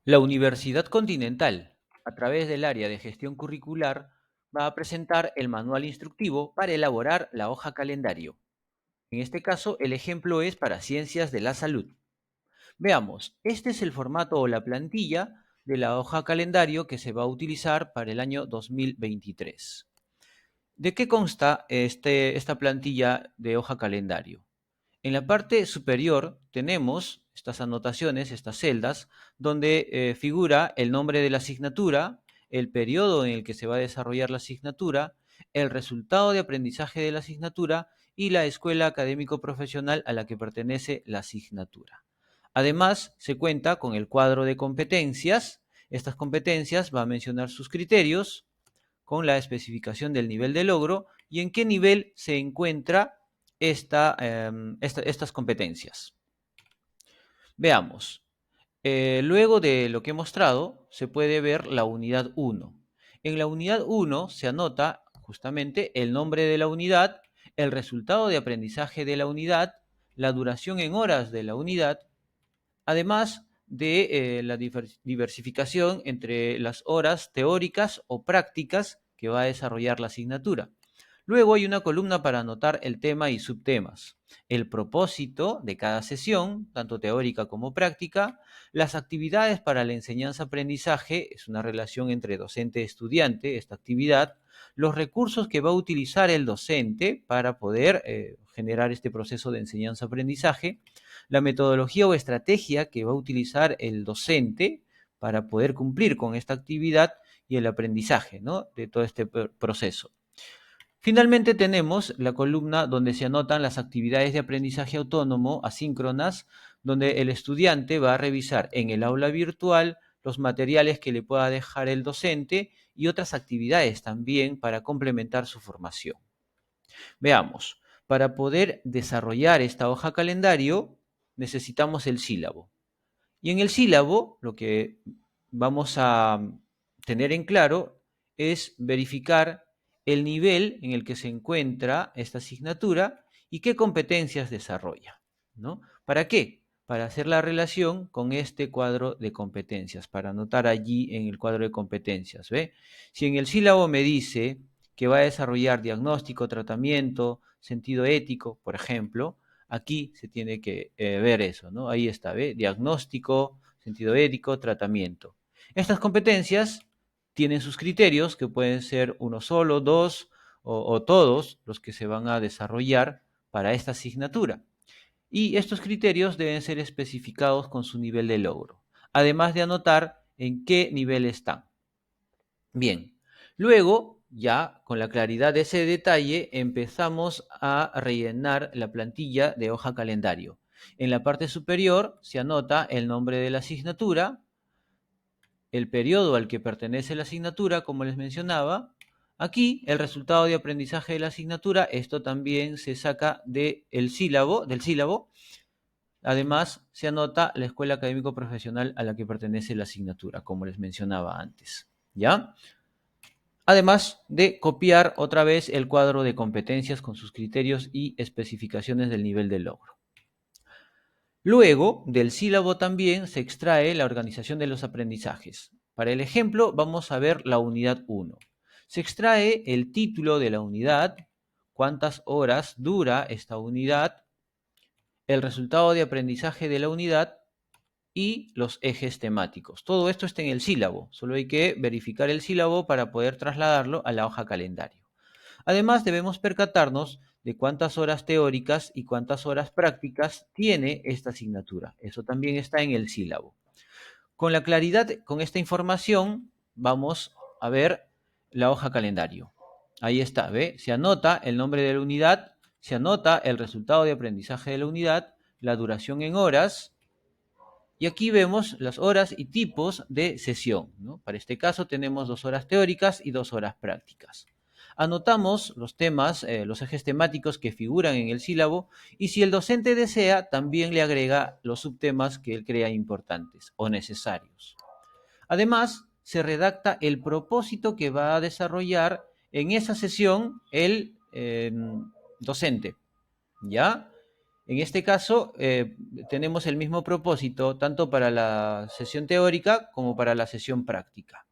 La Universidad Continental, a través del área de gestión curricular, va a presentar el manual instructivo para elaborar la hoja calendario. En este caso, el ejemplo es para ciencias de la salud. Veamos, este es el formato o la plantilla de la hoja calendario que se va a utilizar para el año 2023. ¿De qué consta esta plantilla de hoja calendario? En la parte superior tenemos estas anotaciones, estas celdas, donde figura el nombre de la asignatura, el periodo en el que se va a desarrollar la asignatura, el resultado de aprendizaje de la asignatura y la escuela académico profesional a la que pertenece la asignatura. Además, se cuenta con el cuadro de competencias. Estas competencias va a mencionar sus criterios con la especificación del nivel de logro y en qué nivel se encuentra estas competencias. Veamos. Luego de lo que he mostrado, se puede ver la unidad 1. En la unidad 1 se anota justamente el nombre de la unidad, el resultado de aprendizaje de la unidad, la duración en horas de la unidad, además de la diversificación entre las horas teóricas o prácticas que va a desarrollar la asignatura. Luego hay una columna para anotar el tema y subtemas, el propósito de cada sesión, tanto teórica como práctica, las actividades para la enseñanza-aprendizaje, es una relación entre docente-estudiante, esta actividad, los recursos que va a utilizar el docente para poder generar este proceso de enseñanza-aprendizaje, la metodología o estrategia que va a utilizar el docente para poder cumplir con esta actividad y el aprendizaje, ¿no?, de todo este proceso. Finalmente tenemos la columna donde se anotan las actividades de aprendizaje autónomo asíncronas, donde el estudiante va a revisar en el aula virtual los materiales que le pueda dejar el docente y otras actividades también para complementar su formación. Veamos, para poder desarrollar esta hoja calendario necesitamos el sílabo. Y en el sílabo lo que vamos a tener en claro es verificar el nivel en el que se encuentra esta asignatura y qué competencias desarrolla, ¿no? ¿Para qué? Para hacer la relación con este cuadro de competencias, para anotar allí en el cuadro de competencias, ¿ve? Si en el sílabo me dice que va a desarrollar diagnóstico, tratamiento, sentido ético, por ejemplo, aquí se tiene que ver eso, ¿no? Ahí está, ¿ve? Diagnóstico, sentido ético, tratamiento. Estas competencias tienen sus criterios, que pueden ser uno solo, dos o todos los que se van a desarrollar para esta asignatura. Y estos criterios deben ser especificados con su nivel de logro, además de anotar en qué nivel están. Bien, luego, ya con la claridad de ese detalle, empezamos a rellenar la plantilla de hoja calendario. En la parte superior se anota el nombre de la asignatura, el periodo al que pertenece la asignatura, como les mencionaba. Aquí, el resultado de aprendizaje de la asignatura, esto también se saca del sílabo. Además, se anota la escuela académico profesional a la que pertenece la asignatura, como les mencionaba antes. ¿Ya? Además de copiar otra vez el cuadro de competencias con sus criterios y especificaciones del nivel de logro. Luego, del sílabo también se extrae la organización de los aprendizajes. Para el ejemplo, vamos a ver la unidad 1. Se extrae el título de la unidad, cuántas horas dura esta unidad, el resultado de aprendizaje de la unidad y los ejes temáticos. Todo esto está en el sílabo, solo hay que verificar el sílabo para poder trasladarlo a la hoja calendario. Además, debemos percatarnos de cuántas horas teóricas y cuántas horas prácticas tiene esta asignatura. Eso también está en el sílabo. Con la claridad, con esta información, vamos a ver la hoja calendario. Ahí está, ¿ve? Se anota el nombre de la unidad, se anota el resultado de aprendizaje de la unidad, la duración en horas, y aquí vemos las horas y tipos de sesión, ¿no? Para este caso tenemos 2 horas teóricas y 2 horas prácticas. Anotamos los temas, los ejes temáticos que figuran en el sílabo y si el docente desea, también le agrega los subtemas que él crea importantes o necesarios. Además, se redacta el propósito que va a desarrollar en esa sesión el docente, ¿ya? En este caso, tenemos el mismo propósito tanto para la sesión teórica como para la sesión práctica.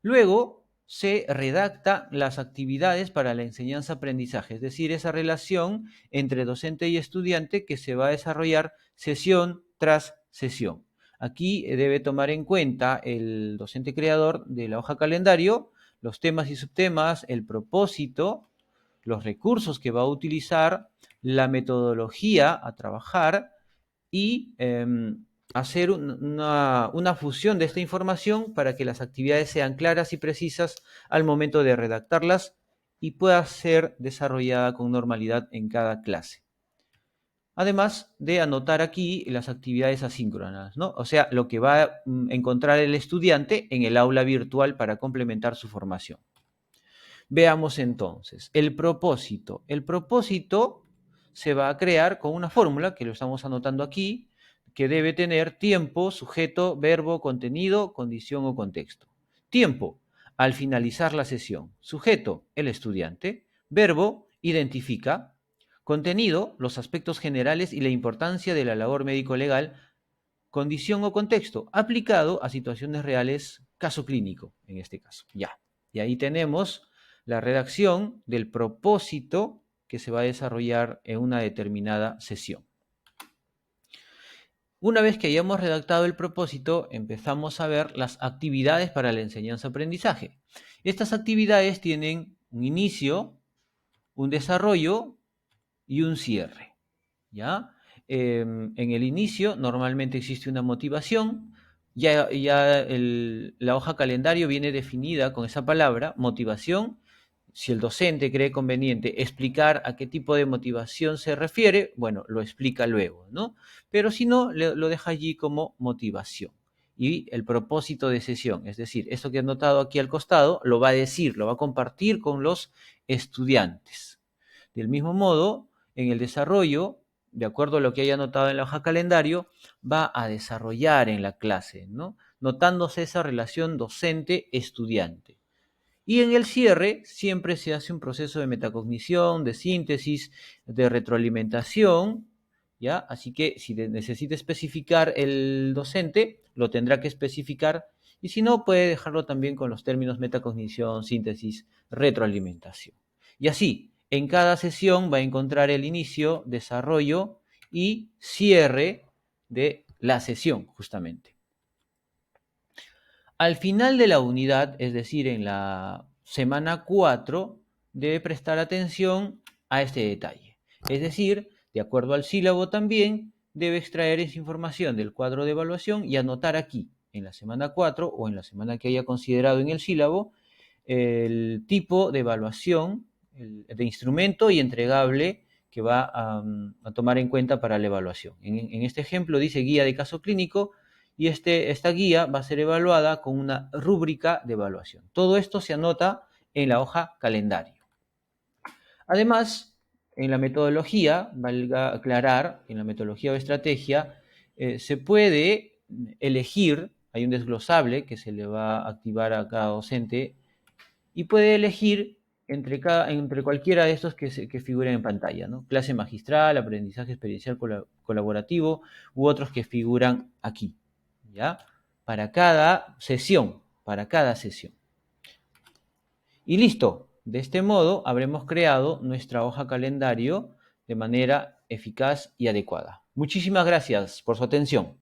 Luego se redacta las actividades para la enseñanza-aprendizaje, es decir, esa relación entre docente y estudiante que se va a desarrollar sesión tras sesión. Aquí debe tomar en cuenta el docente creador de la hoja calendario los temas y subtemas, el propósito, los recursos que va a utilizar, la metodología a trabajar y hacer una fusión de esta información para que las actividades sean claras y precisas al momento de redactarlas y pueda ser desarrollada con normalidad en cada clase. Además de anotar aquí las actividades asíncronas, ¿no? O sea, lo que va a encontrar el estudiante en el aula virtual para complementar su formación. Veamos entonces, el propósito. El propósito se va a crear con una fórmula, que lo estamos anotando aquí, que debe tener tiempo, sujeto, verbo, contenido, condición o contexto. Tiempo, al finalizar la sesión. Sujeto, el estudiante. Verbo, identifica. Contenido, los aspectos generales y la importancia de la labor médico-legal. Condición o contexto, aplicado a situaciones reales, caso clínico, en este caso. Ya. Y ahí tenemos la redacción del propósito que se va a desarrollar en una determinada sesión. Una vez que hayamos redactado el propósito, empezamos a ver las actividades para la enseñanza-aprendizaje. Estas actividades tienen un inicio, un desarrollo y un cierre. ¿Ya? En el inicio normalmente existe una motivación, ya la hoja calendario viene definida con esa palabra, motivación. Si el docente cree conveniente explicar a qué tipo de motivación se refiere, bueno, lo explica luego, ¿no? Pero si no, lo deja allí como motivación. Y el propósito de sesión, es decir, esto que he anotado aquí al costado, lo va a decir, lo va a compartir con los estudiantes. Del mismo modo, en el desarrollo, de acuerdo a lo que haya anotado en la hoja calendario, va a desarrollar en la clase, ¿no? Notándose esa relación docente-estudiante. Y en el cierre siempre se hace un proceso de metacognición, de síntesis, de retroalimentación, ¿ya? Así que si necesita especificar el docente, lo tendrá que especificar, y si no, puede dejarlo también con los términos metacognición, síntesis, retroalimentación. Y así, en cada sesión va a encontrar el inicio, desarrollo y cierre de la sesión, justamente. Al final de la unidad, es decir, en la semana 4, debe prestar atención a este detalle. Es decir, de acuerdo al sílabo también, debe extraer esa información del cuadro de evaluación y anotar aquí, en la semana 4 o en la semana que haya considerado en el sílabo, el tipo de evaluación, de instrumento y entregable que va a tomar en cuenta para la evaluación. En este ejemplo dice guía de caso clínico, y esta guía va a ser evaluada con una rúbrica de evaluación. Todo esto se anota en la hoja calendario. Además, en la metodología, valga aclarar, en la metodología o estrategia, se puede elegir, hay un desglosable que se le va a activar a cada docente, y puede elegir entre cualquiera de estos que figuren en pantalla, ¿no? Clase magistral, aprendizaje experiencial colaborativo, u otros que figuran aquí. ¿Ya? Para cada sesión, Y listo, de este modo habremos creado nuestra hoja calendario de manera eficaz y adecuada. Muchísimas gracias por su atención.